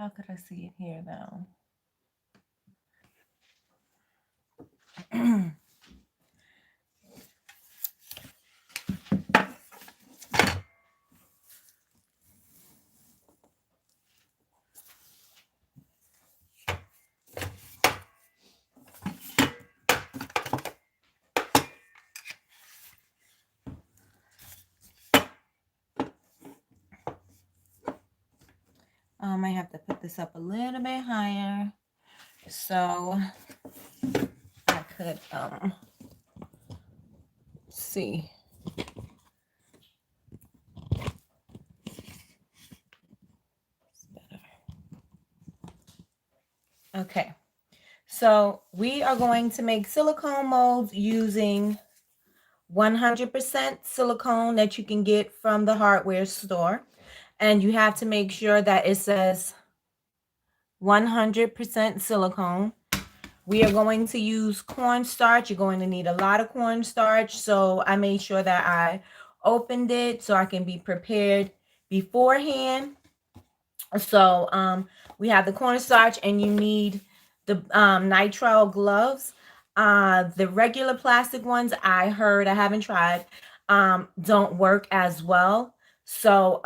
How could I see it here though? I might have to put this up a little bit higher so I could see. It's better. Okay, so we are going to make silicone molds using 100% silicone that you can get from the hardware store. And you have to make sure that it says 100% silicone. We are going to use cornstarch. You're going to need a lot of cornstarch. So I made sure that I opened it so I can be prepared beforehand. So we have the cornstarch, and you need the nitrile gloves. The regular plastic ones, I heard, I haven't tried, don't work as well. So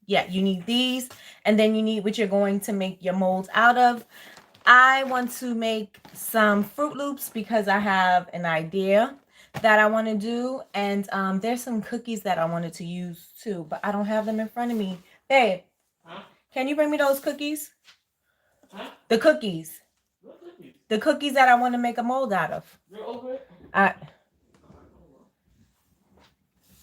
yeah, you need these, and then you need what you're going to make your molds out of. I want to make some Fruit Loops because I have an idea that I want to do, and there's some cookies that I wanted to use too, but I don't have them in front of me. Babe, can you bring me those cookies? The cookies. What cookies? The cookies that I want to make a mold out of. You're over it?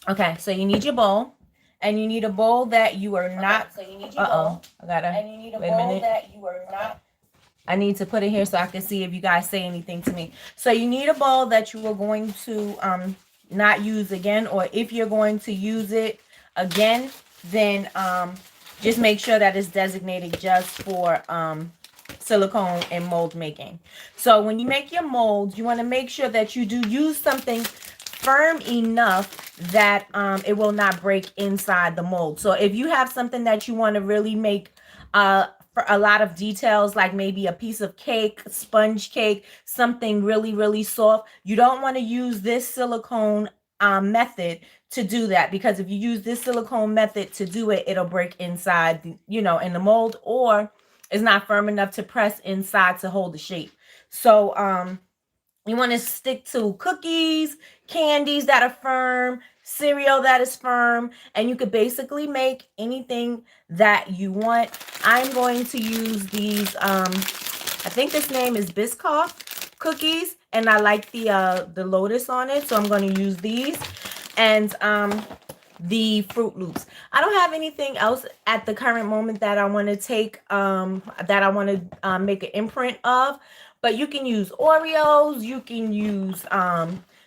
Okay, so you need your bowl. And you need a bowl that you are not. Okay, so you need your bowl. I gotta. And you need a bowl that you are not. I need to put it here so I can see if you guys say anything to me. So you need a bowl that you are going to not use again, or if you're going to use it again, then just make sure that it's designated just for silicone and mold making. So when you make your molds, you want to make sure that you do use something firm enough that it will not break inside the mold. So if you have something that you want to really make for a lot of details, like maybe a piece of cake, sponge cake, something really, really soft, you don't want to use this silicone method to do that, because if you use this silicone method to do it, it'll break inside, you know, in the mold, or it's not firm enough to press inside to hold the shape. So you want to stick to cookies, candies that are firm, cereal that is firm, and you could basically make anything that you want. I'm going to use these, I think this name is Biscoff cookies, and I like the lotus on it, so I'm going to use these, and the Fruit Loops. I don't have anything else at the current moment that I want to take, that I want to make an imprint of. But you can use Oreos, you can use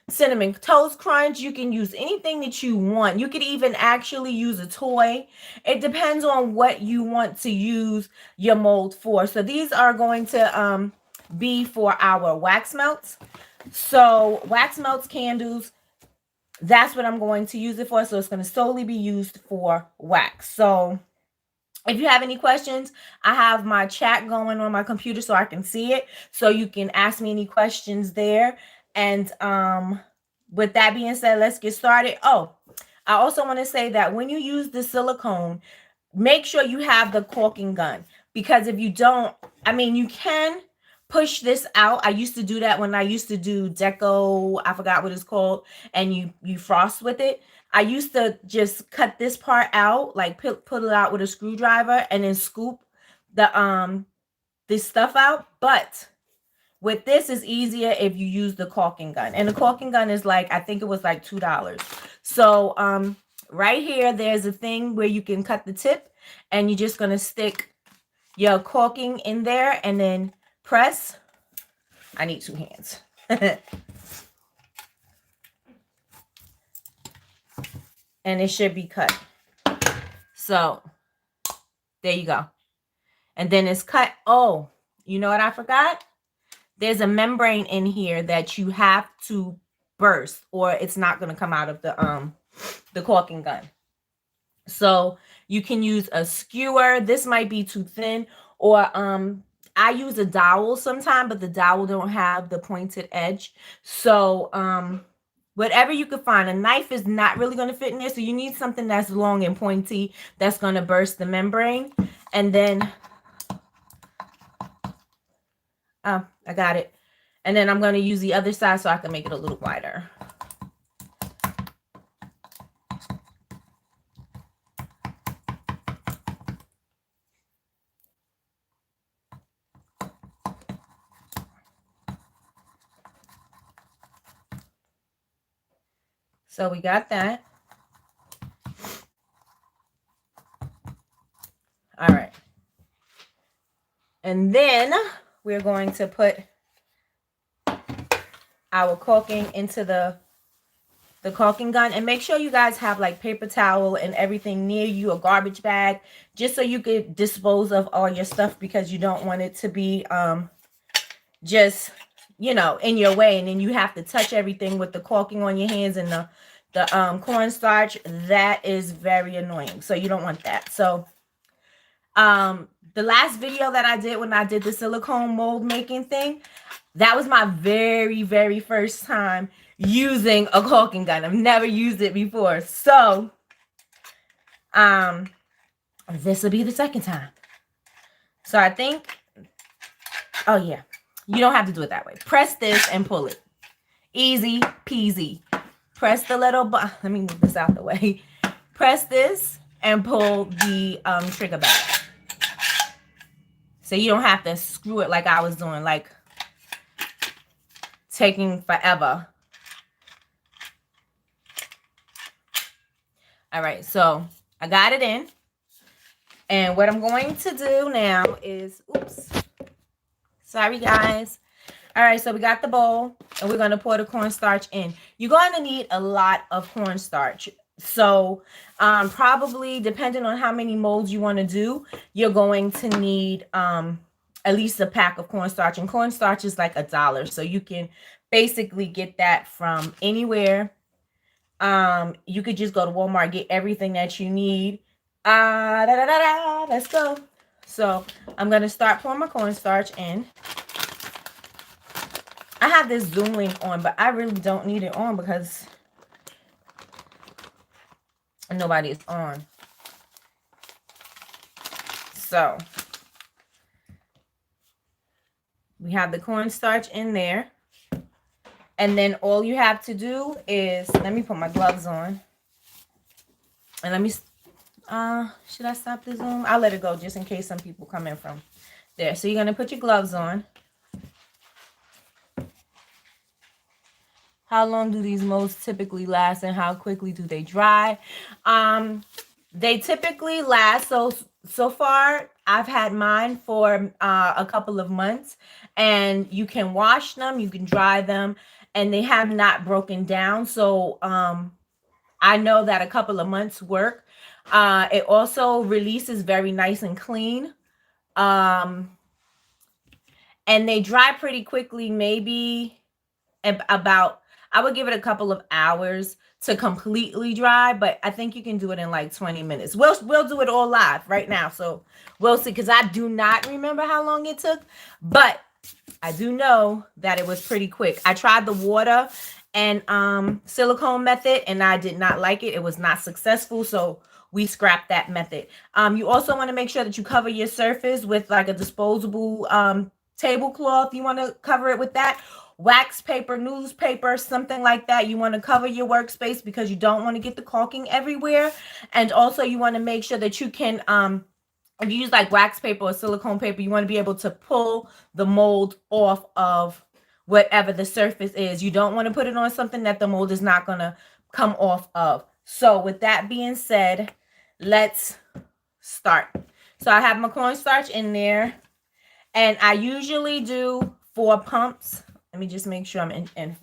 Cinnamon Toast Crunch, you can use anything that you want. You could even actually use a toy. It depends on what you want to use your mold for. So these are going to be for our wax melts. So wax melts, candles, that's what I'm going to use it for. So it's going to solely be used for wax. So if you have any questions, I have my chat going on my computer so I can see it. So you can ask me any questions there. And with that being said, let's get started. Oh, I also want to say that when you use the silicone, make sure you have the caulking gun. Because if you don't, I mean, you can push this out. I used to do that when I used to do deco, I forgot what it's called, and you frost with it. I used to just cut this part out, like put it out with a screwdriver and then scoop the this stuff out. But with this, is easier if you use the caulking gun. And the caulking gun is like, I think it was like $2. So right here, there's a thing where you can cut the tip, and you're just gonna stick your caulking in there and then press. I need 2 hands. And it should be cut. So there you go. And then it's cut. Oh, you know what I forgot? There's a membrane in here that you have to burst, or it's not going to come out of the caulking gun. So You can use a skewer. This might be too thin, or I use a dowel sometimes, but the dowel don't have the pointed edge. So whatever you could find. A knife is not really going to fit in there, so you need something that's long and pointy that's going to burst the membrane. And then I got it. And then I'm going to use the other side so I can make it a little wider. So we got that. All right. And then we're going to put our caulking into the caulking gun, and make sure you guys have like paper towel and everything near you, a garbage bag, just so you could dispose of all your stuff, because you don't want it to be just, you know, in your way, and then you have to touch everything with the caulking on your hands and the cornstarch. That is very annoying, so you don't want that. So the last video that I did when I did the silicone mold making thing, that was my very, very first time using a caulking gun. I've never used it before. So this will be the second time. So I think, oh yeah, you don't have to do it that way. Press this and pull it. Easy peasy. Press the little button. Let me move this out the way. Press this and pull the trigger back. So you don't have to screw it like I was doing, like taking forever. All right, so I got it in. And what I'm going to do now is, oops, sorry guys. All right, so we got the bowl and we're going to pour the cornstarch in. You're going to need a lot of cornstarch. So probably depending on how many molds you want to do, you're going to need at least a pack of cornstarch. And cornstarch is like $1. So you can basically get that from anywhere. You could just go to Walmart, get everything that you need. Let's go. So I'm going to start pouring my cornstarch in. I have this Zoom link on, but I really don't need it on because nobody is on. So we have the cornstarch in there. And then all you have to do is, let me put my gloves on. And let me, should I stop the Zoom? I'll let it go just in case some people come in from there. So you're going to put your gloves on. How long do these molds typically last and how quickly do they dry? They typically last, so far I've had mine for a couple of months, and you can wash them, you can dry them, and they have not broken down. So I know that a couple of months work. It also releases very nice and clean. And they dry pretty quickly, maybe about, I would give it a couple of hours to completely dry, but I think you can do it in like 20 minutes. We'll do it all live right now. So we'll see, because I do not remember how long it took, but I do know that it was pretty quick. I tried the water and silicone method, and I did not like it. It was not successful, so we scrapped that method. You also want to make sure that you cover your surface with like a disposable tablecloth. You want to cover it with that. Wax paper, newspaper, something like that. You want to cover your workspace because you don't want to get the caulking everywhere. And also you want to make sure that you can, if you use like wax paper or silicone paper, you want to be able to pull the mold off of whatever the surface is. You don't want to put it on something that the mold is not going to come off of. So with that being said, let's start. So I have my cornstarch in there, and I usually do 4 pumps. Let me just make sure I'm in.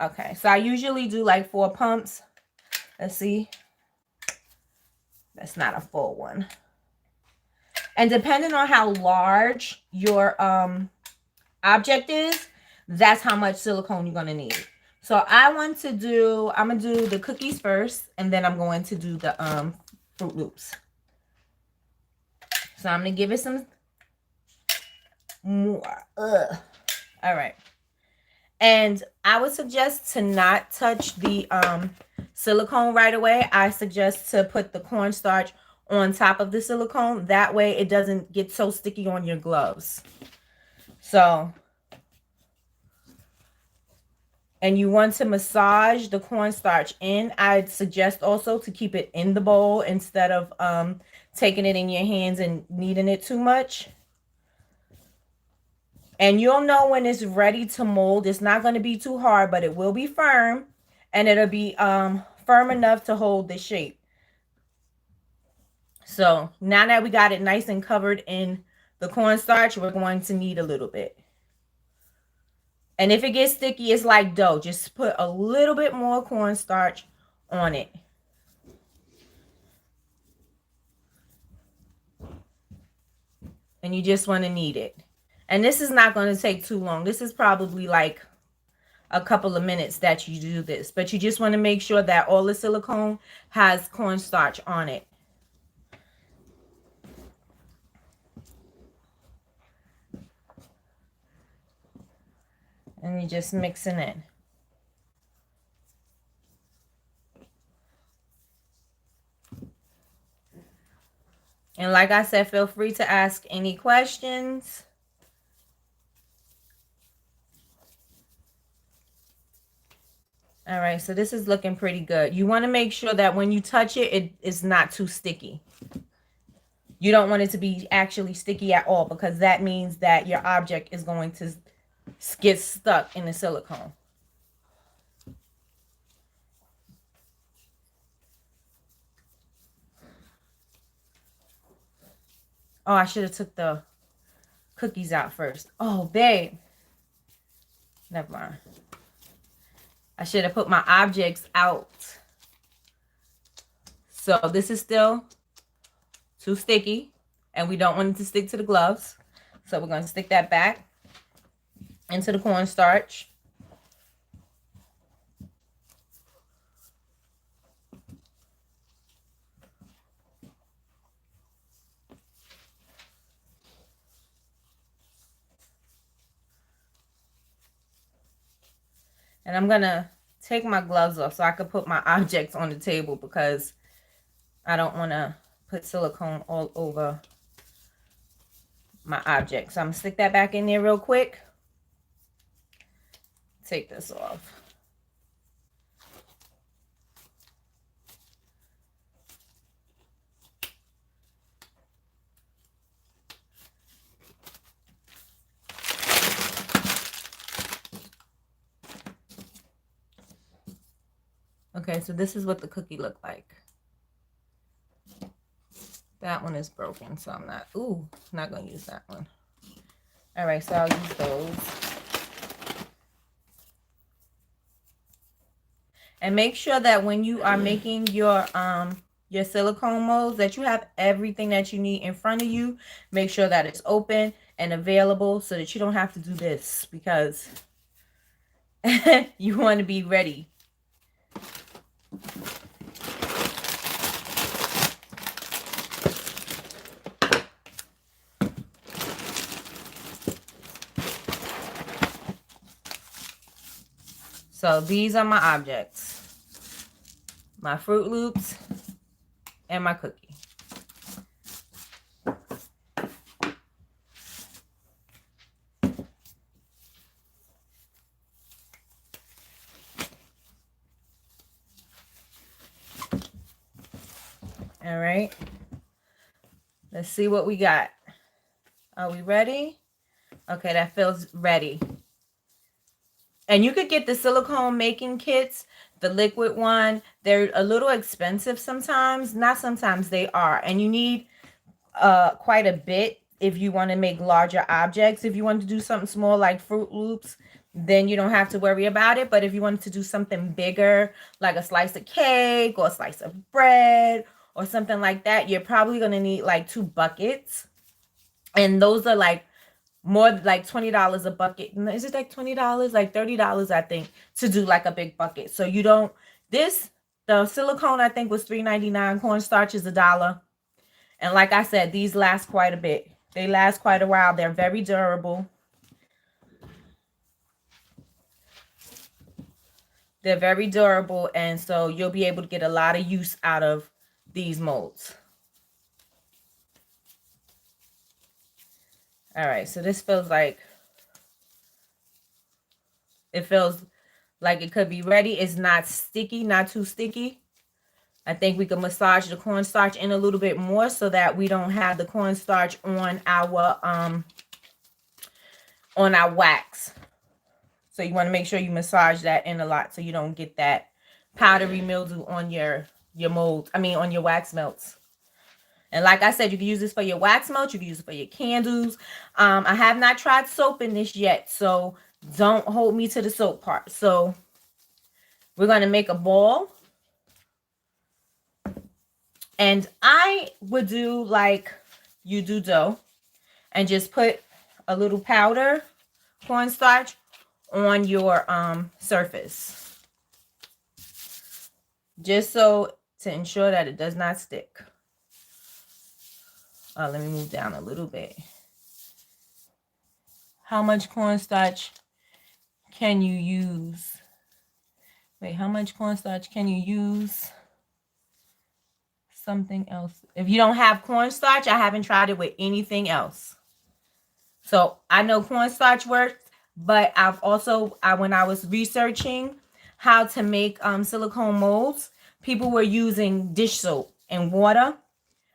Okay, so I usually do like 4 pumps. Let's see. That's not a full one. And depending on how large your object is, that's how much silicone you're going to need. So I'm going to do the cookies first, and then I'm going to do the Fruit Loops. So I'm going to give it some more. All right. And I would suggest to not touch the silicone right away. I suggest to put the cornstarch on top of the silicone. That way it doesn't get so sticky on your gloves. So, and you want to massage the cornstarch in. I'd suggest also to keep it in the bowl instead of taking it in your hands and kneading it too much. And you'll know when it's ready to mold. It's not going to be too hard, but it will be firm. And it'll be firm enough to hold the shape. So now that we got it nice and covered in the cornstarch, we're going to knead a little bit. And if it gets sticky, it's like dough. Just put a little bit more cornstarch on it. And you just want to knead it. And this is not going to take too long. This is probably like a couple of minutes that you do this. But you just want to make sure that all the silicone has cornstarch on it. And you just mix it in. And like I said, feel free to ask any questions. All right, so this is looking pretty good. You want to make sure that when you touch it, it is not too sticky. You don't want it to be actually sticky at all, because that means that your object is going to get stuck in the silicone. Oh, I should have took the cookies out first. Oh, babe. Never mind. I should have put my objects out. So this is still too sticky, and we don't want it to stick to the gloves. So we're going to stick that back into the cornstarch. And I'm going to take my gloves off so I can put my objects on the table, because I don't want to put silicone all over my object. So I'm going to stick that back in there real quick. Take this off. Okay, so this is what the cookie looked like. That one is broken, so I'm not going to use that one. All right, so I'll use those. And make sure that when you are making your silicone molds, that you have everything that you need in front of you. Make sure that it's open and available so that you don't have to do this, because you want to be ready. So these are my objects, my Fruit Loops and my cookie. All right, let's see what we got. Are we ready? Okay, that feels ready. And you could get the silicone making kits, the liquid one. They're a little expensive sometimes. Not sometimes, they are. And you need quite a bit if you want to make larger objects. If you want to do something small like Fruit Loops, then you don't have to worry about it. But if you want to do something bigger, like a slice of cake or a slice of bread or something like that, you're probably going to need like 2 buckets. And those are like more like $20 a bucket. Is it like $20? Like $30, I think, to do like a big bucket. So you don't, this The silicone, I think, was $3.99. Cornstarch is $1. And like I said, these last quite a bit. They last quite a while. They're very durable. They're very durable, and so you'll be able to get a lot of use out of these molds. All right, so this feels like it could be ready. It's not sticky, not too sticky. I think we can massage the cornstarch in a little bit more so that we don't have the cornstarch on our wax. So you want to make sure you massage that in a lot so you don't get that powdery mildew on your mold. I mean, on your wax melts. And like I said, you can use this for your wax melts. You can use it for your candles. I have not tried soap in this yet, so don't hold me to the soap part. So we're going to make a ball. And I would do like you do dough and just put a little powder cornstarch on your surface, just so to ensure that it does not stick. Let me move down a little bit. How much cornstarch can you use? Wait, how much cornstarch can you use? Something else. If you don't have cornstarch, I haven't tried it with anything else. So I know cornstarch works, but I've also, when I was researching how to make silicone molds, people were using dish soap and water.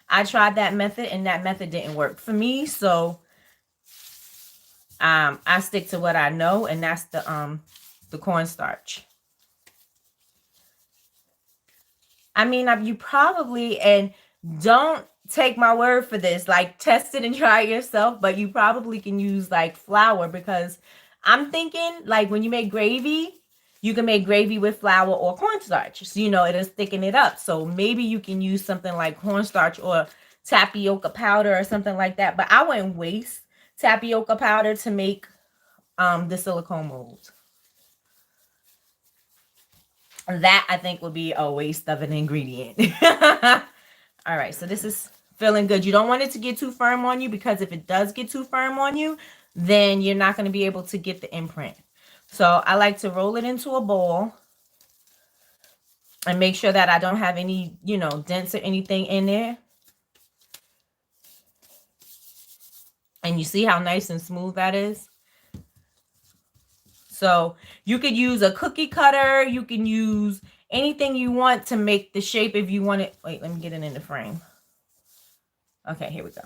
I tried that method and that method didn't work for me. So I stick to what I know, and that's the cornstarch. I mean, you probably, and don't take my word for this, like test it and try it yourself, but you probably can use like flour, because I'm thinking like when you make gravy, you can make gravy with flour or cornstarch. So, you know, it'll thicken it up. So maybe you can use something like cornstarch or tapioca powder or something like that. But I wouldn't waste tapioca powder to make the silicone mold. That I think would be a waste of an ingredient. All right, so this is feeling good. You don't want it to get too firm on you, because if it does get too firm on you, then you're not going to be able to get the imprint. So I like to roll it into a bowl and make sure that I don't have any, you know, dents or anything in there. And you see how nice and smooth that is? So you could use a cookie cutter. You can use anything you want to make the shape if you want it. Wait, let me get it in the frame. Okay, here we go.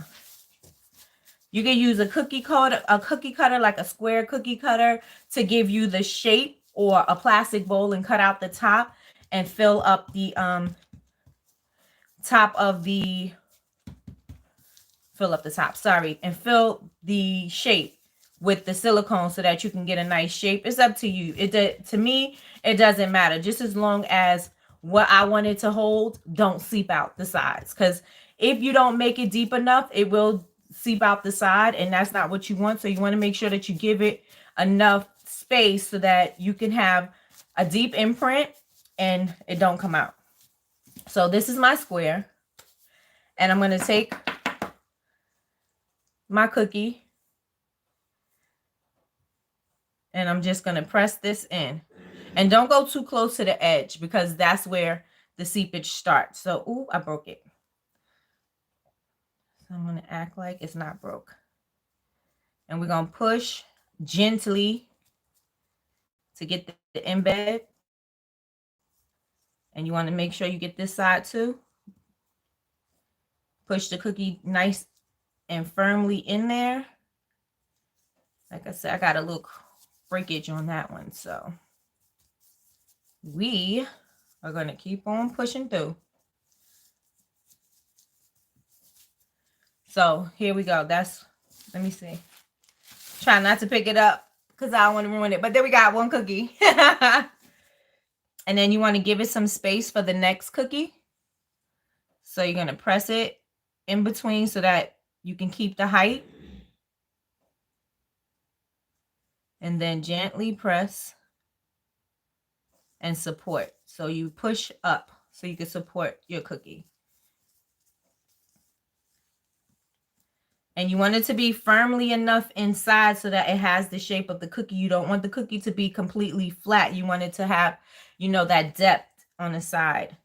You can use a cookie cutter, like a square cookie cutter, to give you the shape, or a plastic bowl and cut out the top and fill up the top, and fill the shape with the silicone so that you can get a nice shape. It's up to you. To me, it doesn't matter, just as long as what I want it to hold don't seep out the sides, because if you don't make it deep enough, it will seep out the side, and that's not what you want. So you want to make sure that you give it enough space so that you can have a deep imprint and it don't come out. So this is my square, and I'm going to take my cookie and I'm just going to press this in. And don't go too close to the edge, because that's where the seepage starts. So, ooh, I broke it. So I'm going to act like it's not broke. And we're going to push gently to get the embed. And you want to make sure you get this side too. Push the cookie nice and firmly in there. Like I said, I got a little breakage on that one. So we are going to keep on pushing through. So here we go. Let me see. Try not to pick it up because I don't want to ruin it. But there we got one cookie. And then you want to give it some space for the next cookie. So you're going to press it in between so that you can keep the height. And then gently press and support. So you push up so you can support your cookie. And you want it to be firmly enough inside so that it has the shape of the cookie. You don't want the cookie to be completely flat. You want it to have, you know, that depth on the side.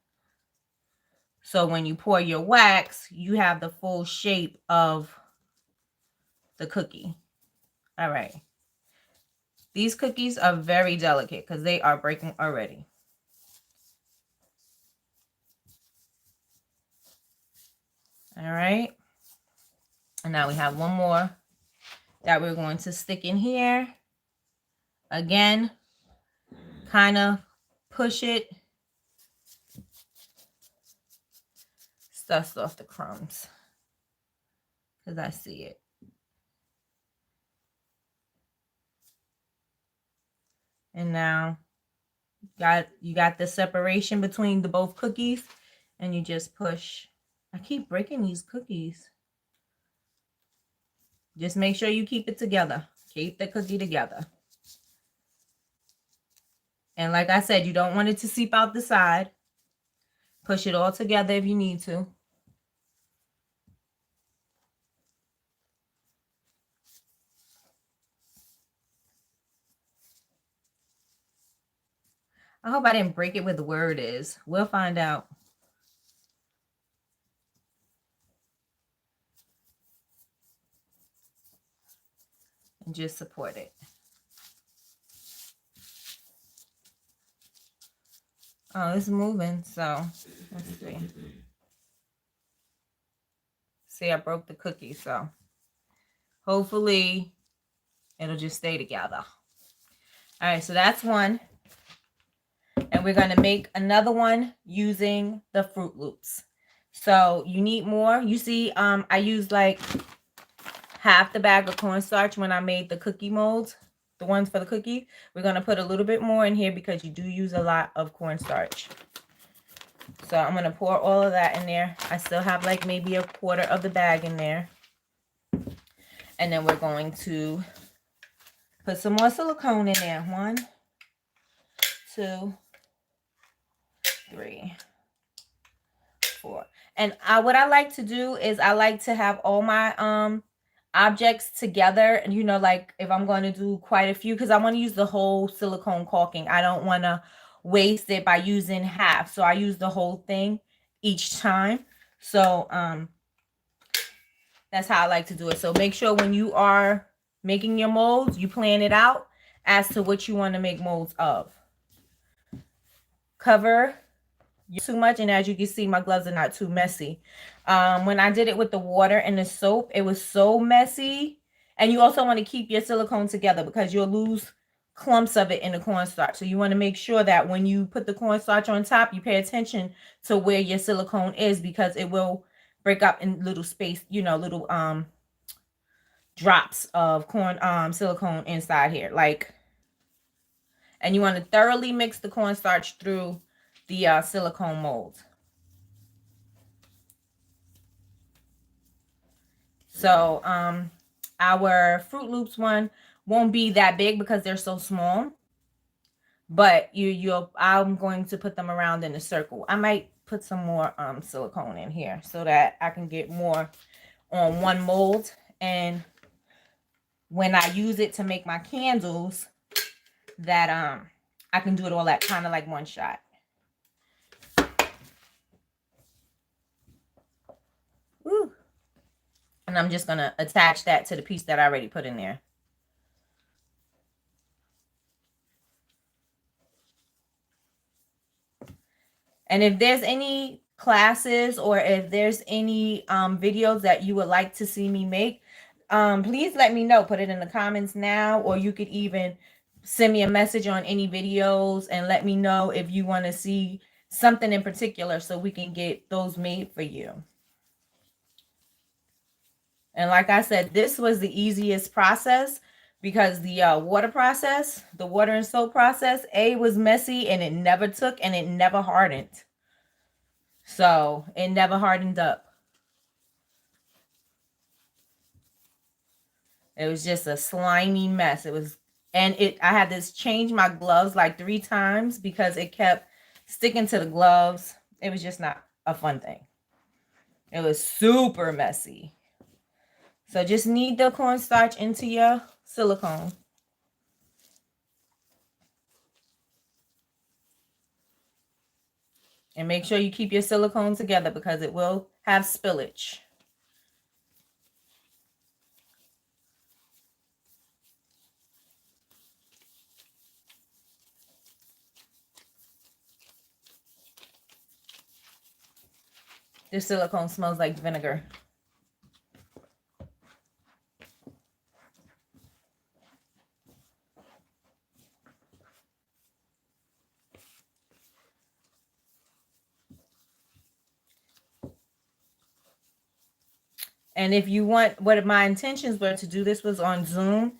So when you pour your wax, you have the full shape of the cookie. All right. These cookies are very delicate because they are breaking already. All right. And now we have one more that we're going to stick in here. Again, kind of push it. Dust off the crumbs because I see it. And now you got the separation between the both cookies, and you just push. I keep breaking these cookies. Just make sure you keep it together. Keep the cookie together. And like I said, you don't want it to seep out the side. Push it all together if you need to. I hope I didn't break it where the word is. We'll find out. And just support it. Oh, it's moving, so let's see. See, I broke the cookie, so hopefully it'll just stay together. All right, so that's one. And we're going to make another one using the Fruit Loops. So you need more. You see, I used like half the bag of cornstarch when I made the cookie molds, the ones for the cookie. We're going to put a little bit more in here because you do use a lot of cornstarch. So I'm going to pour all of that in there. I still have like maybe a quarter of the bag in there. And then we're going to put some more silicone in there. 1, 2, 3, 4. And what I like to do is I like to have all my objects together. And you know, like if I'm going to do quite a few, because I want to use the whole silicone caulking. I don't want to waste it by using half. So I use the whole thing each time. So that's how I like to do it. So make sure when you are making your molds, you plan it out as to what you want to make molds of. Cover too much, and as you can see, my gloves are not too messy. When I did it with the water and the soap, it was so messy. And you also want to keep your silicone together because you'll lose clumps of it in the cornstarch. So you want to make sure that when you put the cornstarch on top, you pay attention to where your silicone is, because it will break up in little space, you know, little drops of silicone inside here, like. And you want to thoroughly mix the cornstarch through the silicone mold. So our Fruit Loops one won't be that big because they're so small. But I'm going to put them around in a circle. I might put some more silicone in here so that I can get more on one mold. And when I use it to make my candles, that I can do it all at kind of like one shot. Woo. And I'm just going to attach that to the piece that I already put in there. And if there's any classes or if there's any videos that you would like to see me make, please let me know. Put it in the comments now, or you could even send me a message on any videos and let me know if you want to see something in particular so we can get those made for you. And like I said, this was the easiest process because the water process, the water and soap process, was messy and it never took and it never hardened. So it never hardened up. It was just a slimy mess. It was, and I had to change my gloves like 3 times because it kept sticking to the gloves. It was just not a fun thing. It was super messy. So just knead the cornstarch into your silicone. And make sure you keep your silicone together because it will have spillage. This silicone smells like vinegar. And if you want, what my intentions were to do this was on Zoom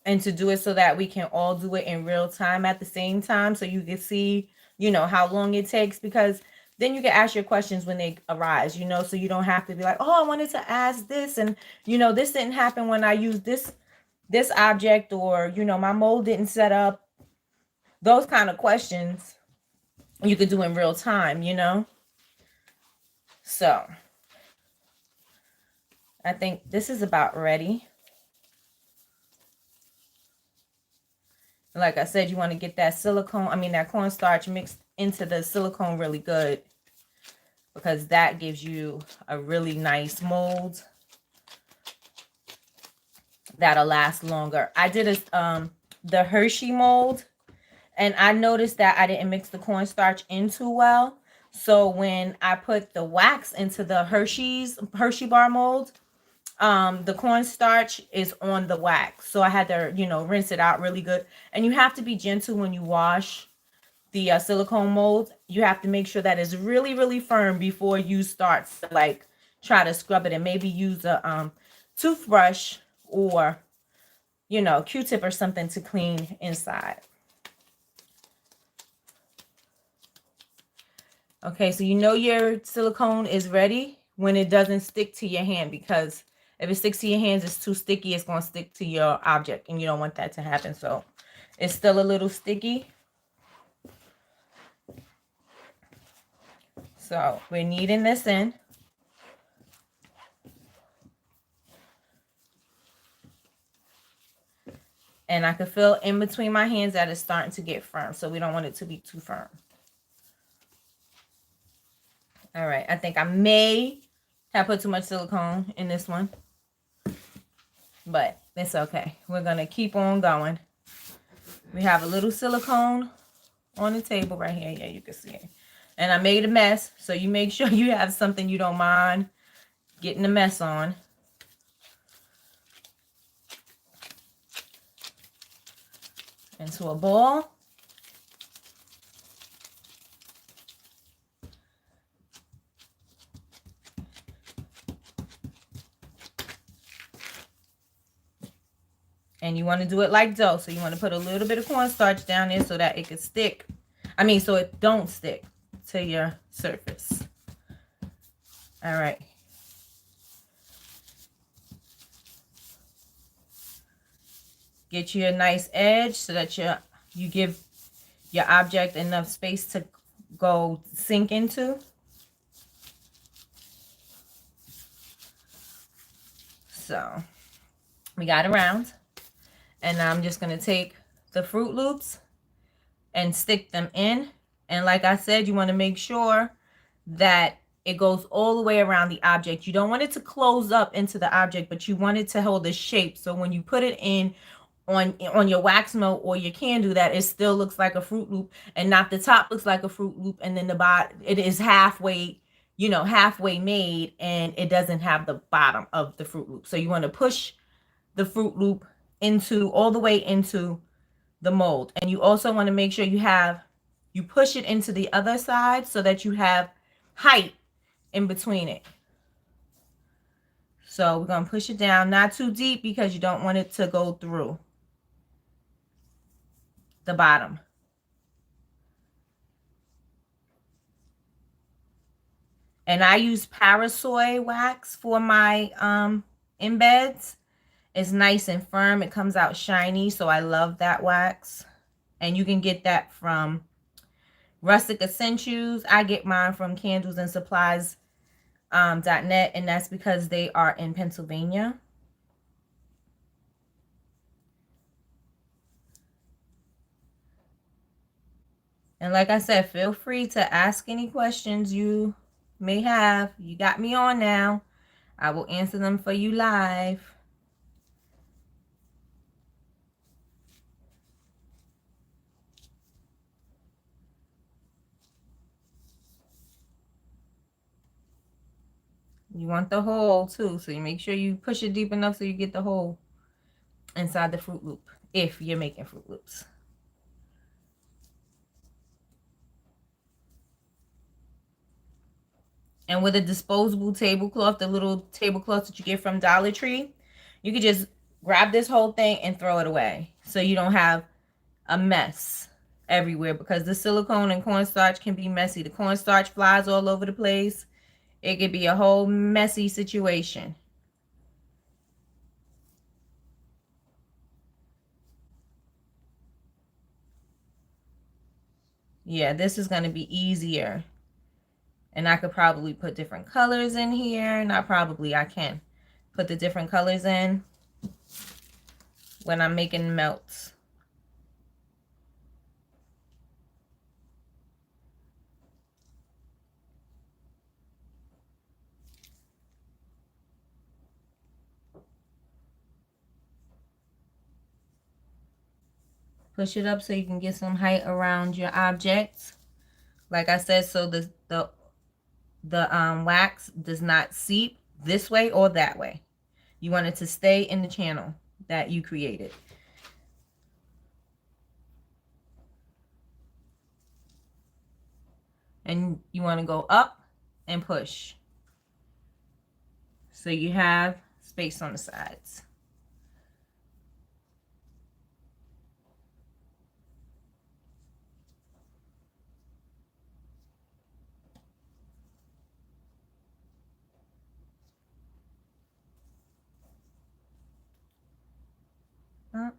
and to do it so that we can all do it in real time at the same time. So you can see, you know, how long it takes, because then you can ask your questions when they arise, you know, so you don't have to be like, oh, I wanted to ask this. And, you know, this didn't happen when I used this object, or, you know, my mold didn't set up. Those kind of questions you could do in real time, you know. So I think this is about ready. Like I said, you want to get that that cornstarch mixed into the silicone really good, because that gives you a really nice mold that'll last longer. I did the Hershey mold, and I noticed that I didn't mix the cornstarch in too well. So when I put the wax into the Hershey bar mold, the cornstarch is on the wax. So I had to, you know, rinse it out really good. And you have to be gentle when you wash the silicone mold. You have to make sure that it's really, really firm before you start to like try to scrub it, and maybe use a toothbrush or, you know, Q-tip or something to clean inside. Okay, so you know your silicone is ready when it doesn't stick to your hand, because if it sticks to your hands, it's too sticky. It's going to stick to your object, and you don't want that to happen. So it's still a little sticky. So we're kneading this in. And I can feel in between my hands that it's starting to get firm. So we don't want it to be too firm. All right. I think I may have put too much silicone in this one, but it's okay. We're going to keep on going. We have a little silicone on the table right here. Yeah, you can see it. And I made a mess. So you make sure you have something you don't mind getting a mess on. Into a bowl. And you want to do it like dough. So you want to put a little bit of cornstarch down there so that it can stick. So it don't stick to your surface. All right. Get you a nice edge so that you give your object enough space to go sink into. So we got around. And now I'm just going to take the Fruit Loops and stick them in. And like I said, you want to make sure that it goes all the way around the object. You don't want it to close up into the object, but you want it to hold the shape. So when you put it in on your wax melt, or you can do that, it still looks like a Fruit Loop, and not the top looks like a Fruit Loop and then the bottom, it is halfway, halfway made, and it doesn't have the bottom of the Fruit Loop. So you want to push the Fruit Loop all the way into the mold. And you also want to make sure you push it into the other side so that you have height in between it. So we're going to push it down, not too deep, because you don't want it to go through the bottom. And I use Parasoy wax for my embeds. It's nice and firm. It comes out shiny, so I love that wax. And you can get that from Rustic Essentials, I get mine from candlesandSupplies.net, and that's because they are in Pennsylvania. And like I said, feel free to ask any questions you may have. You got me on now. I will answer them for you live. You want the hole too, so you make sure you push it deep enough so you get the hole inside the Fruit Loop, if you're making Fruit Loops. And with a disposable tablecloth, the little tablecloth that you get from Dollar Tree, you could just grab this whole thing and throw it away, so you don't have a mess everywhere, because the silicone and cornstarch can be messy. The cornstarch flies all over the place. It could be a whole messy situation. Yeah, this is going to be easier. And I could probably put different colors in here. Not probably, I can put the different colors in when I'm making melts. Push it up so you can get some height around your objects. Like I said, so the wax does not seep this way or that way. You want it to stay in the channel that you created. And you want to go up and push, so you have space on the sides. Up.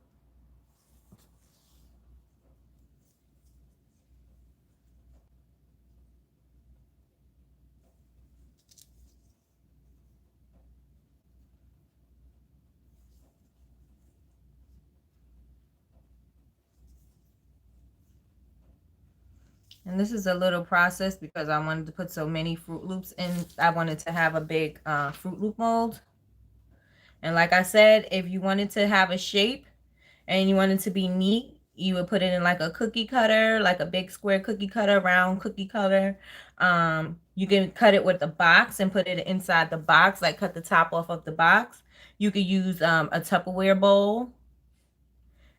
And this is a little process because I wanted to put so many Fruit Loops in. I wanted to have a big Fruit Loop mold. And like I said, if you wanted to have a shape and you wanted to be neat, you would put it in like a cookie cutter, like a big square cookie cutter, round cookie cutter. You can cut it with a box and put it inside the box, like cut the top off of the box. You could use a Tupperware bowl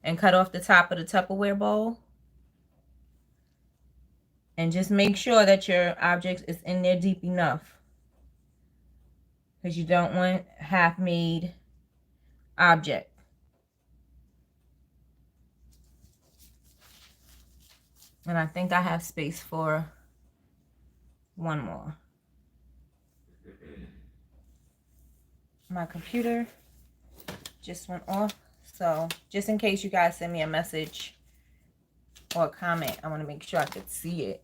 and cut off the top of the Tupperware bowl. And just make sure that your object is in there deep enough, because you don't want half-made object. And I think I have space for one more. My computer just went off, so just in case you guys send me a message or a comment, I want to make sure I could see it.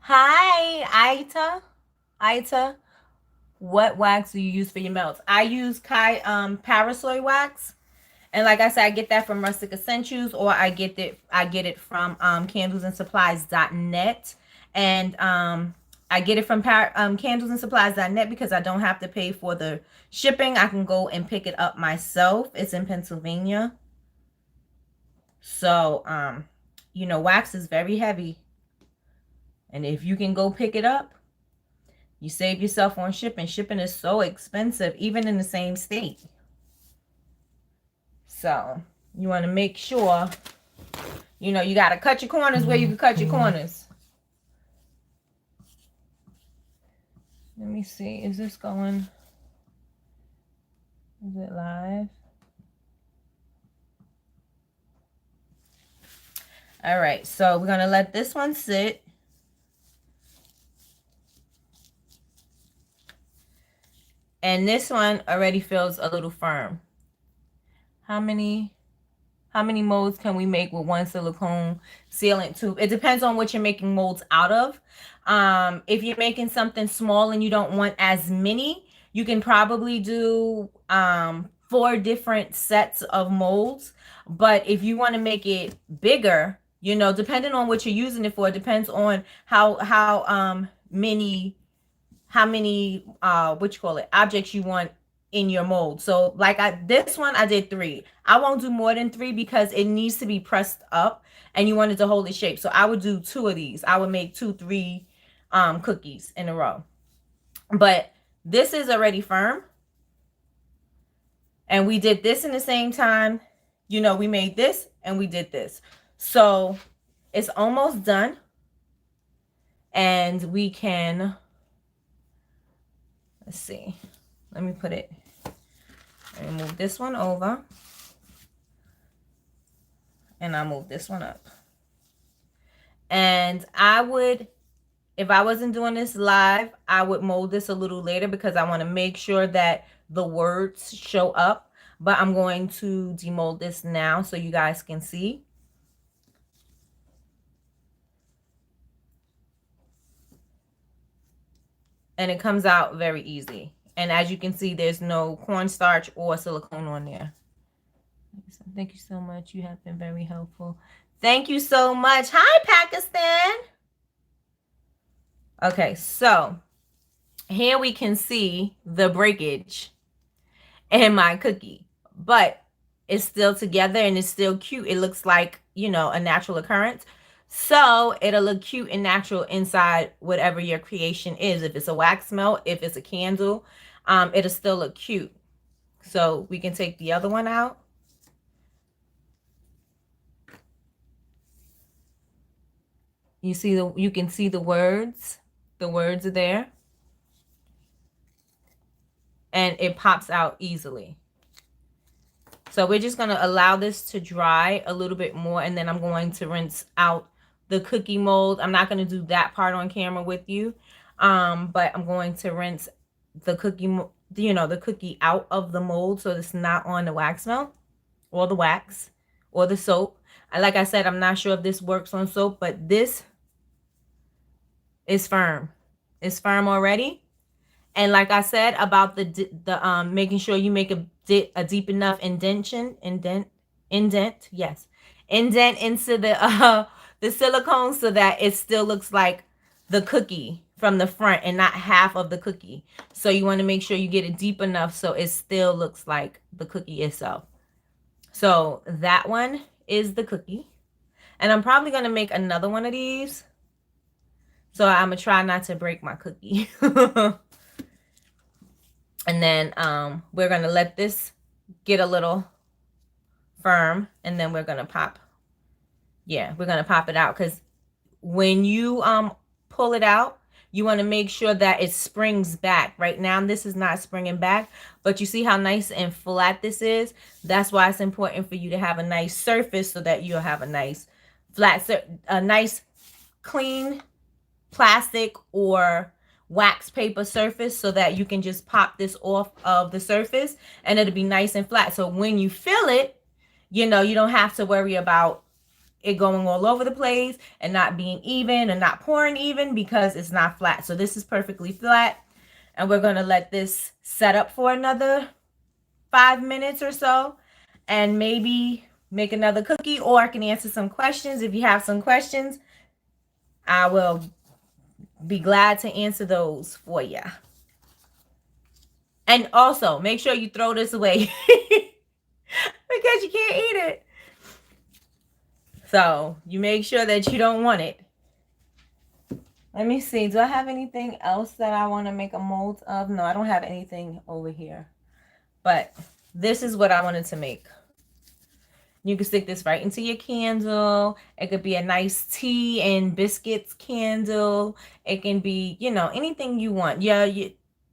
Hi, Aita. What wax do you use for your melts? I use Parasoy wax. And like I said, I get that from Rustic Essentials, or I get it from candlesandSupplies.net. And I get it from candlesandSupplies.net because I don't have to pay for the shipping. I can go and pick it up myself. It's in Pennsylvania. So, you know, wax is very heavy. And if you can go pick it up, you save yourself on shipping. Shipping is so expensive, even in the same state. So you want to make sure, you know, you got to cut your corners where you can cut your corners. Let me see. Is this going? Is it live? All right, so we're gonna let this one sit. And this one already feels a little firm. How many molds can we make with one silicone sealant tube? It depends on what you're making molds out of. If you're making something small and you don't want as many, you can probably do 4 different sets of molds. But if you want to make it bigger, you know, depending on what you're using it for, it depends on how many what you call it, objects you want in your mold. So like this one I did 3. I won't do more than 3 because it needs to be pressed up and you want it to hold its shape. So I would do 2 of these. I would make 2-3 cookies in a row. But this is already firm. And we did this in the same time. You know, we made this and we did this. So it's almost done. And we can, let's see. Let me put it, let me move this one over. And I'll move this one up. And I would, if I wasn't doing this live, I would mold this a little later because I want to make sure that the words show up. But I'm going to demold this now so you guys can see. And it comes out very easy. And as you can see, there's no cornstarch or silicone on there. Thank you so much. You have been very helpful. Thank you so much. Hi, Pakistan. Okay, so here we can see the breakage in my cookie, but it's still together and it's still cute. It looks like, you know, a natural occurrence. So it'll look cute and natural inside whatever your creation is. If it's a wax melt, if it's a candle, it'll still look cute. So we can take the other one out. You see you can see the words. The words are there. And it pops out easily. So we're just going to allow this to dry a little bit more. And then I'm going to rinse out the cookie mold. I'm not going to do that part on camera with you. But I'm going to rinse the cookie, you know, the cookie out of the mold. So it's not on the wax melt or the wax or the soap. Like I said, I'm not sure if this works on soap, but this is firm. It's firm already. And like I said about the making sure you make a deep enough indent into the silicone so that it still looks like the cookie from the front and not half of the cookie. So you want to make sure you get it deep enough so it still looks like the cookie itself. So that one is the cookie. And I'm probably going to make another one of these. So I'm going to try not to break my cookie. And then we're going to let this get a little firm. And then we're going to pop. Yeah, we're going to pop it out. Because when you pull it out, you want to make sure that it springs back. Right now, this is not springing back. But you see how nice and flat this is? That's why it's important for you to have a nice surface so that you'll have a nice flat, a nice clean plastic or wax paper surface so that you can just pop this off of the surface and it'll be nice and flat. So when you fill it, you know, you don't have to worry about it going all over the place and not being even and not pouring even because it's not flat. So this is perfectly flat. And we're going to let this set up for another 5 minutes or so and maybe make another cookie, or I can answer some questions. If you have some questions, I will be glad to answer those for you. And also, make sure you throw this away because you can't eat it. So, you make sure that you don't want it. Let me see. Do I have anything else that I want to make a mold of? No, I don't have anything over here. But this is what I wanted to make. You can stick this right into your candle. It could be a nice tea and biscuits candle. It can be, you know, anything you want. Yeah,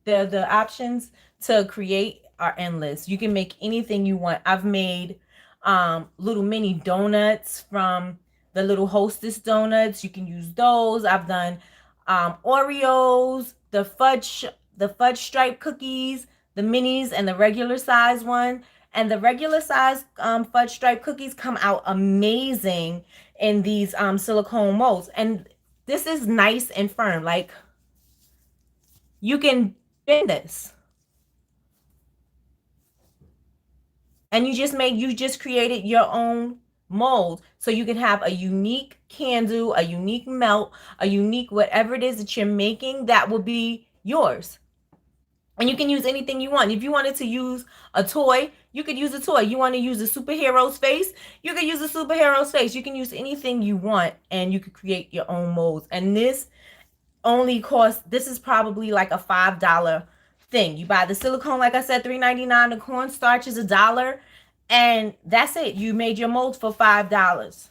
the options to create are endless. You can make anything you want. I've made little mini donuts from the little Hostess donuts. You can use those. I've done Oreos, the fudge stripe cookies, the minis, and the regular size one. And the regular size fudge stripe cookies come out amazing in these silicone molds. And this is nice and firm. Like, you can bend this. And you just created your own mold. So you can have a unique candle, a unique melt, a unique whatever it is that you're making that will be yours. And you can use anything you want. If you wanted to use a toy, you could use a toy. You want to use a superhero's face, you could use a superhero's face. You can use anything you want, and you could create your own molds. And this only costs, this is probably like a $5 thing. You buy the silicone, like I said, $3.99. The cornstarch is $1. And that's it. You made your mold for $5.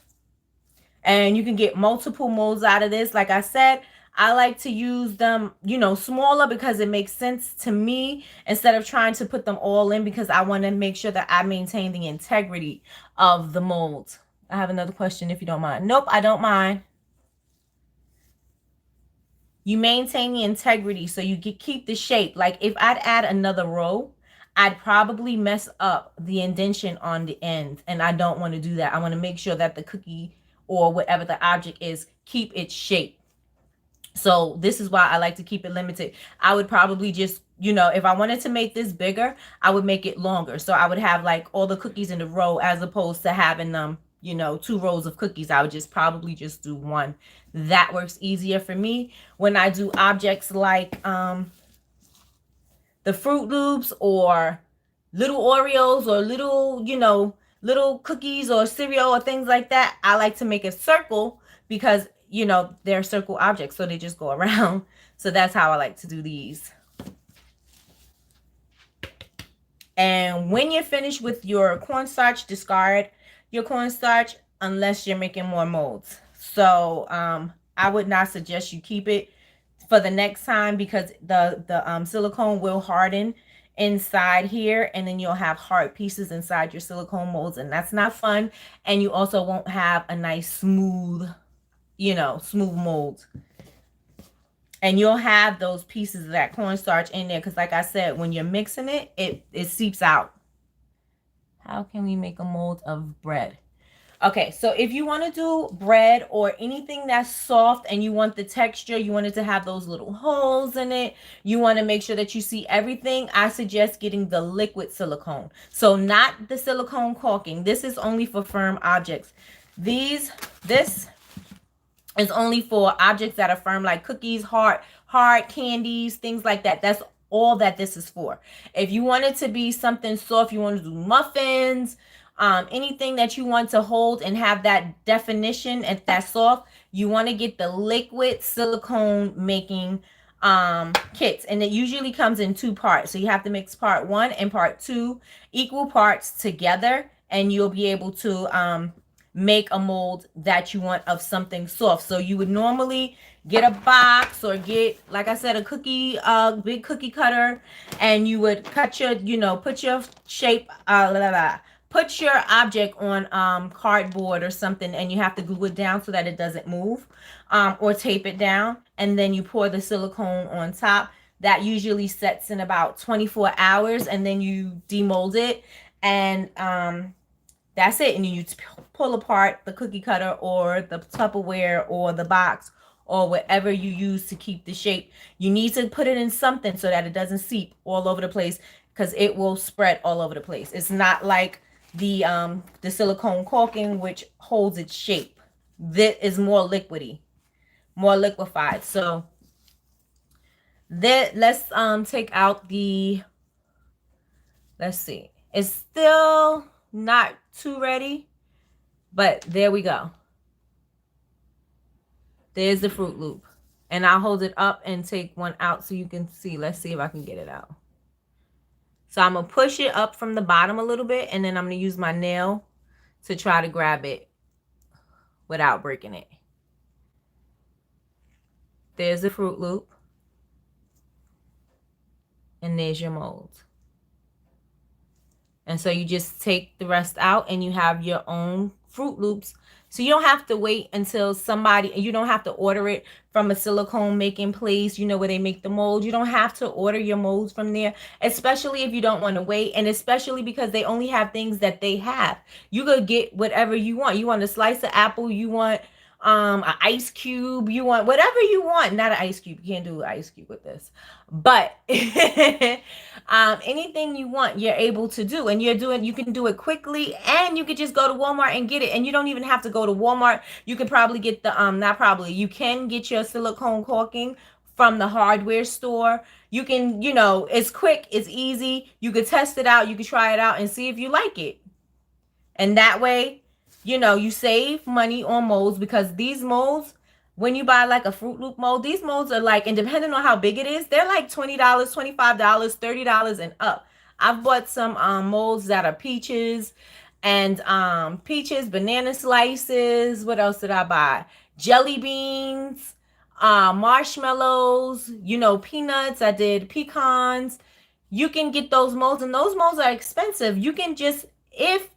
And you can get multiple molds out of this. Like I said, I like to use them, smaller, because it makes sense to me, instead of trying to put them all in, because I want to make sure that I maintain the integrity of the mold. I have another question, if you don't mind. Nope, I don't mind. You maintain the integrity so you can keep the shape. Like, if I'd add another row, I'd probably mess up the indentation on the end, and I don't want to do that. I want to make sure that the cookie or whatever the object is keep its shape. So this is why I like to keep it limited. I would probably just, if I wanted to make this bigger, I would make it longer. So I would have like all the cookies in a row, as opposed to having them, 2 rows of cookies. I would probably just do one. That works easier for me. When I do objects like the Fruit Loops, or little Oreos, or little cookies or cereal or things like that, I like to make a circle, because they're circle objects, so they just go around. So that's how I like to do these. And when you're finished with your cornstarch, discard your cornstarch unless you're making more molds. So I would not suggest you keep it for the next time, because the silicone will harden inside here, and then you'll have hard pieces inside your silicone molds, and that's not fun. And you also won't have a nice smooth mold. And you'll have those pieces of that cornstarch in there, because like I said, when you're mixing it, it seeps out. How can we make a mold of bread? Okay, so if you want to do bread or anything that's soft, and you want the texture, you want it to have those little holes in it, you want to make sure that you see everything, I suggest getting the liquid silicone. So not the silicone caulking. This is only for firm objects. This is only for objects that are firm, like cookies, hard candies, things like that. That's all that this is for. If you want it to be something soft, you want to do muffins, anything that you want to hold and have that definition and that soft, you want to get the liquid silicone making kits. And it usually comes in 2 parts. So you have to mix part 1 and part 2 equal parts together, and you'll be able to make a mold that you want of something soft. So you would normally get a box, or get, like I said, a big cookie cutter, and you would cut your, put your shape, put your object on cardboard or something, and you have to glue it down so that it doesn't move, or tape it down, and then you pour the silicone on top. That usually sets in about 24 hours, and then you demold it, and that's it. And you pull apart the cookie cutter, or the Tupperware, or the box, or whatever you use to keep the shape. You need to put it in something so that it doesn't seep all over the place, because it will spread all over the place. It's not like the silicone caulking, which holds its shape. That is more liquidy, more liquefied. So let's take out the, let's see, it's still not too ready, but there we go. There's the Fruit Loop, and I'll hold it up and take one out so you can see. Let's see if I can get it out. So I'm gonna push it up from the bottom a little bit, and then I'm gonna use my nail to try to grab it without breaking it. There's the Fruit Loop, and there's your mold. And so you just take the rest out, and you have your own Fruit Loops So you don't have to wait until somebody, you don't have to order it from a silicone making place, you know, where they make the mold. You don't have to order your molds from there, especially if you don't want to wait, and especially because they only have things that they have. You could get whatever you want. You want a slice of apple, you want an ice cube, you want whatever you want. Not an ice cube, you can't do an ice cube with this, but anything you want you're able to do, and you can do it quickly, and you could just go to Walmart and get it, and you don't even have to go to Walmart. You can probably get the not probably, you can get your silicone caulking from the hardware store. You can, you know, it's quick, it's easy. You could test it out, you could try it out and see if you like it. And that way, you know, you save money on molds, because these molds, when you buy like a Fruit Loop mold, these molds are like, and depending on how big it is, they're like $20, $25, $30 and up. I've bought some molds that are peaches and peaches, banana slices. What else did I buy? Jelly beans, marshmallows, you know, peanuts. I did pecans. You can get those molds, and those molds are expensive. You can just, if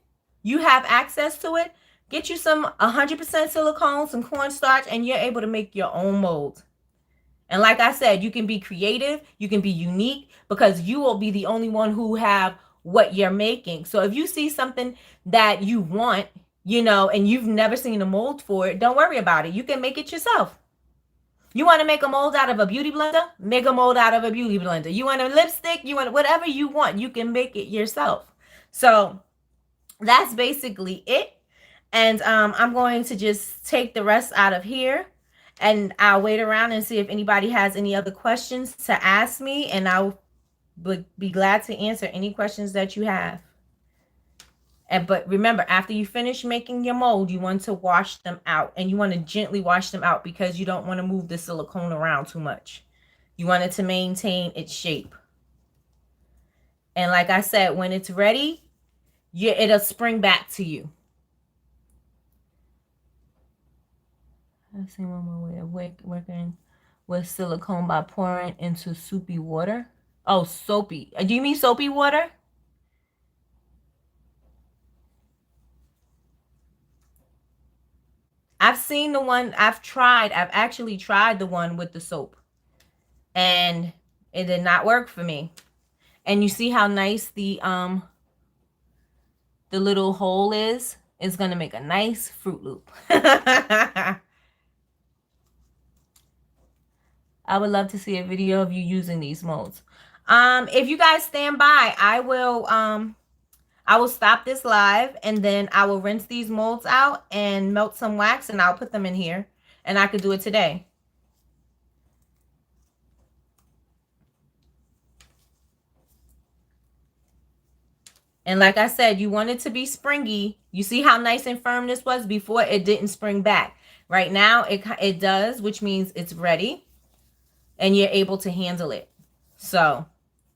you have access to it, get you some 100% silicone, some cornstarch, and you're able to make your own mold. And like I said, you can be creative, you can be unique, because you will be the only one who have what you're making. So if you see something that you want, you know, and you've never seen a mold for it, don't worry about it. You can make it yourself. You want to make a mold out of a beauty blender? Make a mold out of a beauty blender. You want a lipstick? You want whatever you want, you can make it yourself. So that's basically it. And I'm going to just take the rest out of here, and I'll wait around and see if anybody has any other questions to ask me, and I'll be glad to answer any questions that you have. But remember, after you finish making your mold, you want to wash them out, and you want to gently wash them out, because you don't want to move the silicone around too much. You want it to maintain its shape. And like I said, when it's ready, it'll spring back to you. I've seen one more way of working with silicone by pouring into soapy water. Oh, soapy. Do you mean soapy water? I've seen the one, I've actually tried the one with the soap, and it did not work for me. And you see how nice the little hole is? It's going to make a nice Fruit Loop. I would love to see a video of you using these molds. If you guys stand by, I will stop this live, and then I will rinse these molds out and melt some wax, and I'll put them in here, and I could do it today. And like I said, you want it to be springy. You see how nice and firm this was before? It didn't spring back. Right now it does, which means it's ready and you're able to handle it. So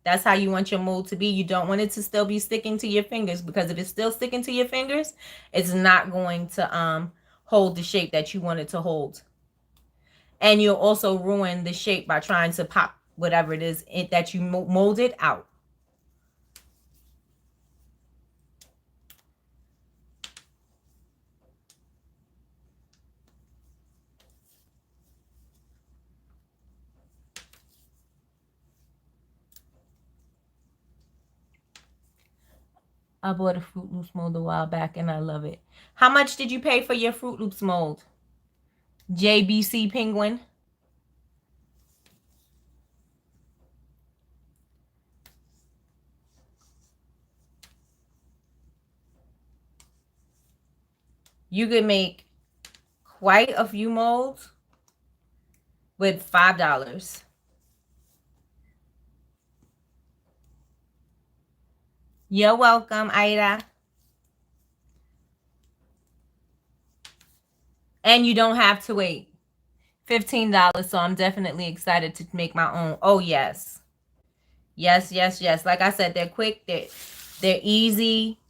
that's how you want your mold to be. You don't want it to still be sticking to your fingers, because if it's still sticking to your fingers, it's not going to hold the shape that you want it to hold. And you'll also ruin the shape by trying to pop whatever it is that you molded out. I bought a Fruit Loops mold a while back, and I love it. How much did you pay for your Fruit Loops mold? JBC Penguin. You could make quite a few molds with $5. You're welcome, Ida. And you don't have to wait. $15, so I'm definitely excited to make my own. Oh, yes. Yes, yes, yes. Like I said, they're quick, they're easy.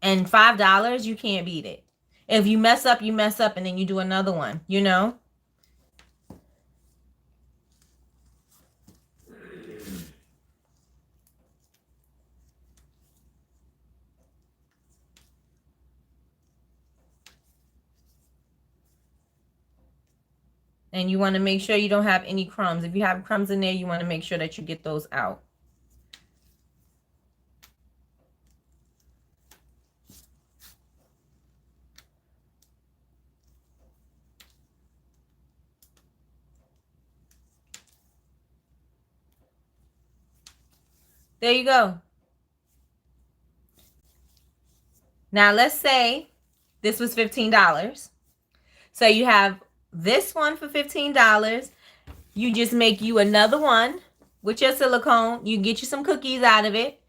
And $5, you can't beat it. If you mess up, you mess up, and then you do another one, you know? And you want to make sure you don't have any crumbs. If you have crumbs in there, you want to make sure that you get those out. There you go. Now let's say this was $15. So you have this one for $15. You just make you another one with your silicone. You get you some cookies out of it.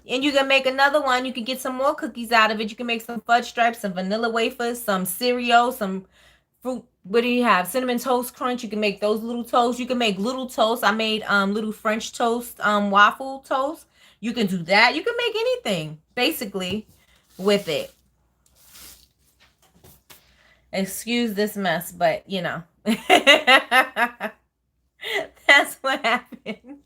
And you can make another one. You can get some more cookies out of it. You can make some fudge stripes, some vanilla wafers, some cereal, some fruit. What do you have? Cinnamon Toast Crunch. You can make those little toasts. You can make little toast. I made little French toast, waffle toast. You can do that. You can make anything, basically, with it. Excuse this mess, but, you know. That's what happens.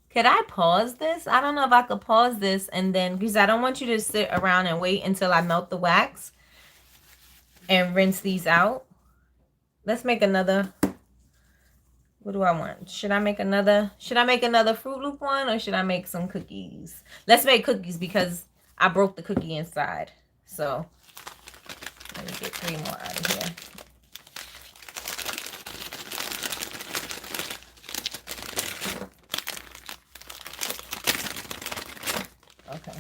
Could I pause this? I don't know if I could pause this and then, because I don't want you to sit around and wait until I melt the wax and rinse these out. Let's make another. What do I want? Should I make another Fruit Loop one, or should I make some cookies? Let's make cookies because I broke the cookie inside. So let me get 3 more out of here. Okay.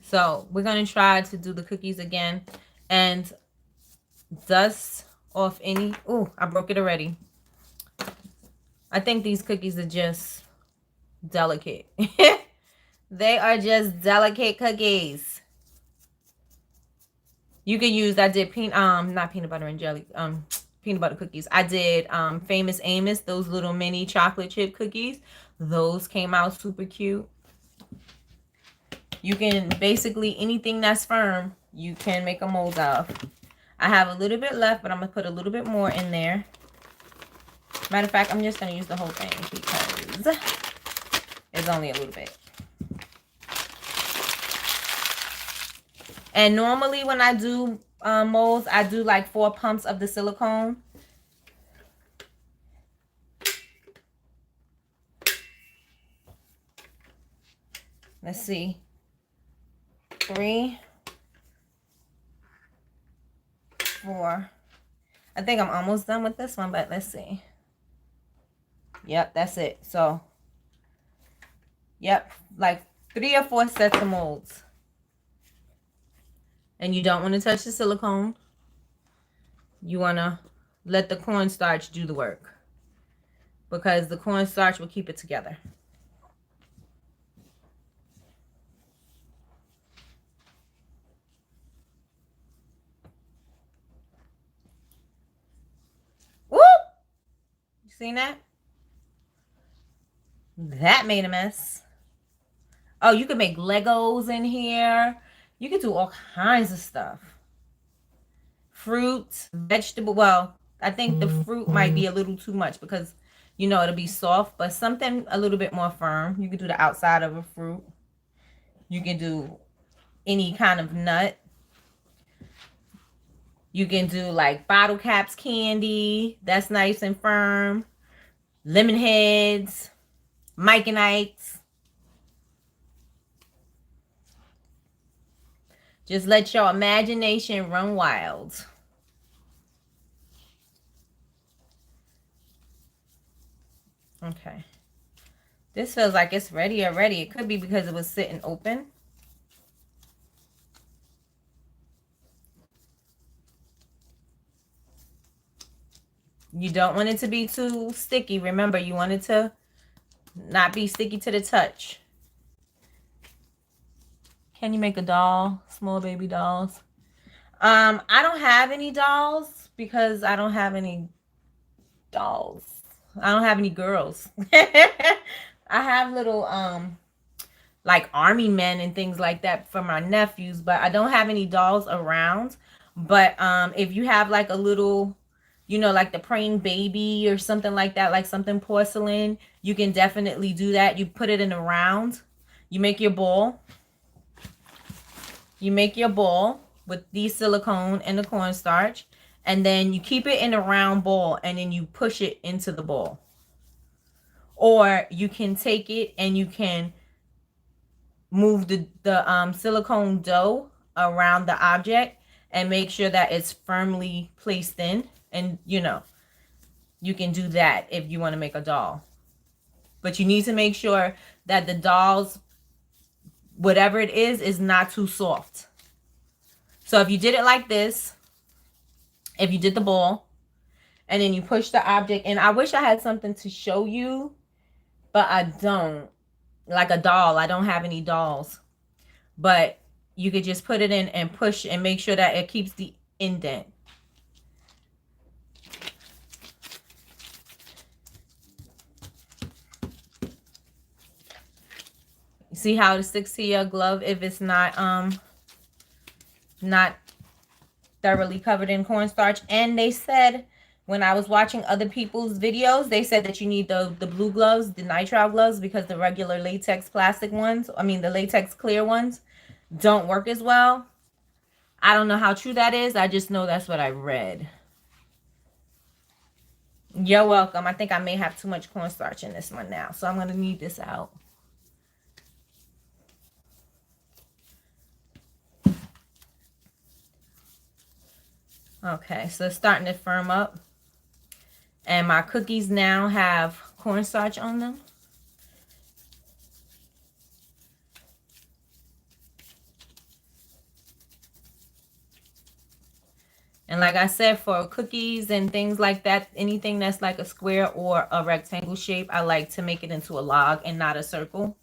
So we're going to try to do the cookies again and dust off any. Oh, I broke it already. I think these cookies are just delicate. They are just delicate cookies. You can use, I did not peanut butter and jelly, peanut butter cookies. I did Famous Amos, those little mini chocolate chip cookies. Those came out super cute. You can basically anything that's firm, you can make a mold out of. I have a little bit left, but I'm gonna put a little bit more in there. Matter of fact, I'm just gonna use the whole thing because it's only a little bit. And normally when I do molds, I do like 4 pumps of the silicone. Let's see. 3, 4. I think I'm almost done with this one, but let's see. Yep, that's it. So, yep, like 3 or 4 sets of molds. And you don't want to touch the silicone. You want to let the cornstarch do the work, because the cornstarch will keep it together. Whoop! You seen that? That made a mess. Oh, you can make Legos in here. You can do all kinds of stuff. Fruit, vegetable. Well, I think the fruit might be a little too much because, you know, it'll be soft, but something a little bit more firm. You can do the outside of a fruit. You can do any kind of nut. You can do like bottle caps candy. That's nice and firm. Lemon heads. Micanites. Just let your imagination run wild. Okay. This feels like it's ready already. It could be because it was sitting open. You don't want it to be too sticky. Remember, you want it to not be sticky to the touch. Can you make a doll? Small baby dolls. I don't have any dolls because I don't have any dolls. I don't have any girls. I have little like army men and things like that for my nephews, but I don't have any dolls around. But if you have like a little, you know, like the praying baby or something like that, like something porcelain, you can definitely do that. You put it in a round. You make your ball. You make your ball. with the silicone and the cornstarch, and then you keep it in a round ball, and then you push it into the ball. Or you can take it and you can move the silicone dough around the object and make sure that it's firmly placed in. And you know, you can do that if you want to make a doll. But you need to make sure that the doll's, whatever it is not too soft. So if you did it like this, if you did the ball, and then you push the object, and I wish I had something to show you, but I don't. Like a doll, I don't have any dolls. But you could just put it in and push and make sure that it keeps the indent. You see how it sticks to your glove if it's not thoroughly covered in cornstarch. And they said, when I was watching other people's videos, they said that you need the blue gloves, the nitrile gloves, because the regular latex plastic ones, I mean the latex clear ones, don't work as well. I don't know how true that is. I just know that's what I read. You're welcome. I think I may have too much cornstarch in this one now, so I'm going to knead this out. Okay, so it's starting to firm up. And my cookies now have cornstarch on them. And like I said, for cookies and things like that, anything that's like a square or a rectangle shape, I like to make it into a log and not a circle,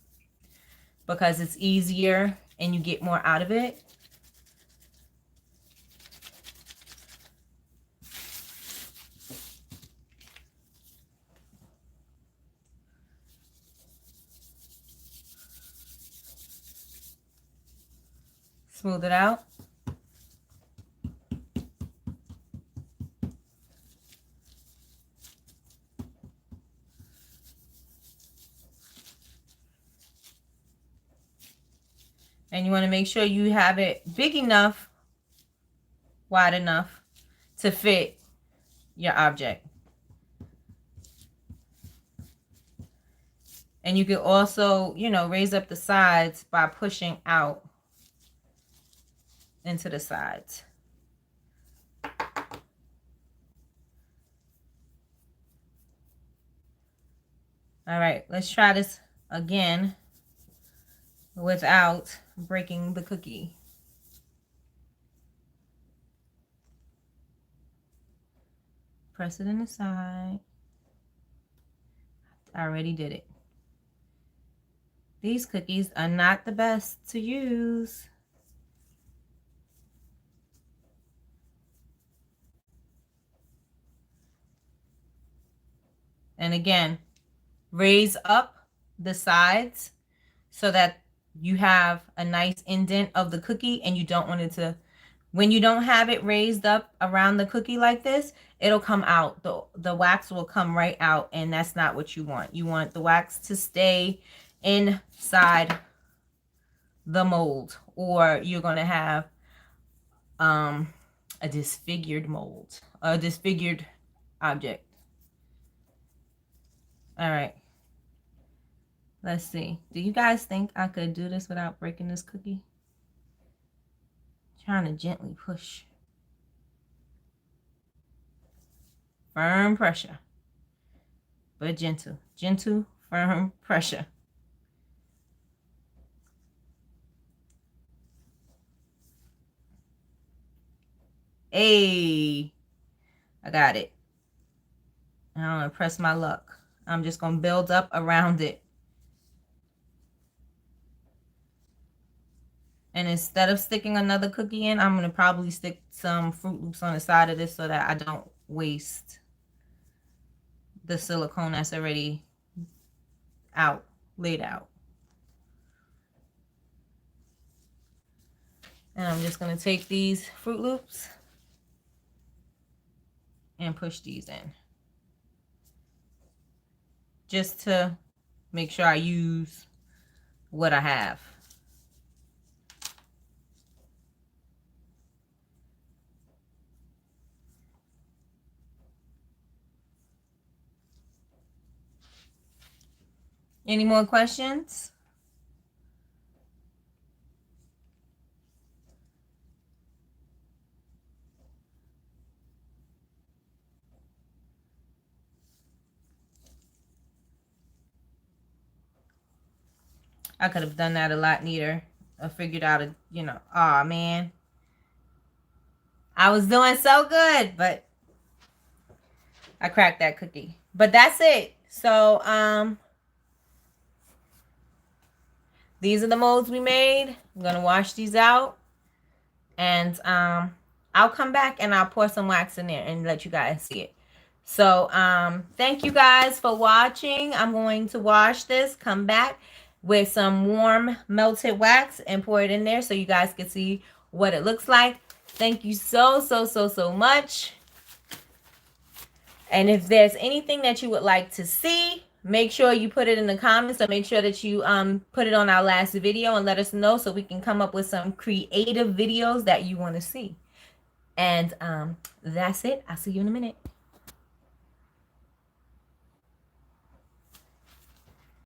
because it's easier and you get more out of it. Smooth it out. And you want to make sure you have it big enough, wide enough to fit your object. And you can also, you know, raise up the sides by pushing out into the sides. All right, let's try this again without breaking the cookie. Press it in the side. I already did it. These cookies are not the best to use. And again, raise up the sides so that you have a nice indent of the cookie, and you don't want it to, when you don't have it raised up around the cookie like this, it'll come out. The wax will come right out, and that's not what you want. You want the wax to stay inside the mold, or you're going to have a disfigured mold, a disfigured object. All right. Let's see. Do you guys think I could do this without breaking this cookie? Trying to gently push. Firm pressure. But gentle. Gentle, firm pressure. Hey, I got it. I'm going to press my luck. I'm just going to build up around it. And instead of sticking another cookie in, I'm going to probably stick some Fruit Loops on the side of this so that I don't waste the silicone that's already out, laid out. And I'm just going to take these Fruit Loops and push these in, just to make sure I use what I have. Any more questions? I could have done that a lot neater. I figured out a, you know, aw, man. I was doing so good, but I cracked that cookie. But that's it. So, these are the molds we made. I'm going to wash these out. And, I'll come back and I'll pour some wax in there and let you guys see it. So, thank you guys for watching. I'm going to wash this, come back with some warm melted wax and pour it in there so you guys can see what it looks like. Thank you so much. And if there's anything that you would like to see, make sure you put it in the comments, or make sure that you put it on our last video and let us know so we can come up with some creative videos that you want to see. And that's it. I'll see you in a minute.